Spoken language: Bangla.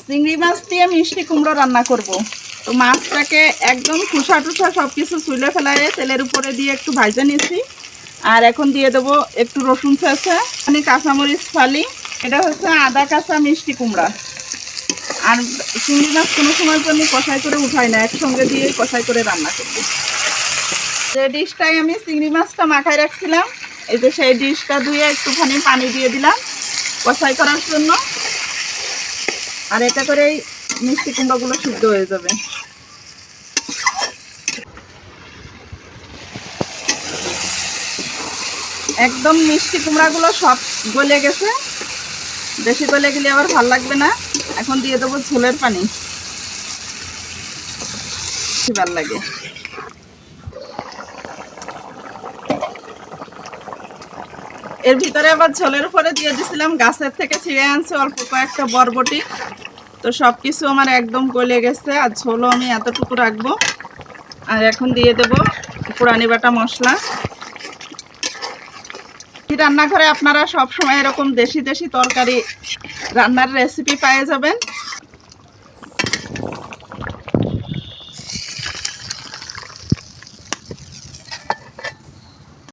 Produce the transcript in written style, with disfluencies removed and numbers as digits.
চিংড়ি মাছ দিয়ে মিষ্টি কুমড়ো রান্না করব। তো মাছটাকে একদম খোসা টুসা সব কিছু ছুলে ফেলায় তেলের উপরে দিয়ে একটু ভাজে নিয়েছি। আর এখন দিয়ে দেবো একটু রসুন চেঁচা, মানে কাঁচামরিচ ফালি। এটা হচ্ছে আদা কাঁচা মিষ্টি কুমড়া। আর চিংড়ি মাছ কোনো সময় জন্য কষাই করে উঠাই না, একসঙ্গে দিয়ে কষাই করে রান্না করবো। যে ডিশটাই আমি চিংড়ি মাছটা মাখায় রাখছিলাম, এই যে সেই ডিশটা ধুয়ে একটুখানি পানি দিয়ে দিলাম কষাই করার জন্য। আর এটা করেই মিষ্টি কুমড়োগুলো সিদ্ধ হয়ে যাবে। একদম মিষ্টি কুমড়াগুলো সব গলে গেছে, বেশি গলে গেলে আবার ভালো লাগবে না। এখন দিয়ে দেবো ঝোলের পানি, ভালো লাগে। এর ভিতরে আবার ঝোলের উপরে দিয়ে দিয়েছিলাম গাছের থেকে ছিঁড়ে আনছে অল্প কয়েকটা বরবটি। তো সব কিছু আমার একদম গলে গেছে, আর ঝোলও আমি এতটুকু রাখবো। আর এখন দিয়ে দেব পুরানি বাটা মশলা। রান্নাঘরে আপনারা সব সময় এরকম দেশি দেশি তরকারি রান্নার রেসিপি পেয়ে যাবেন।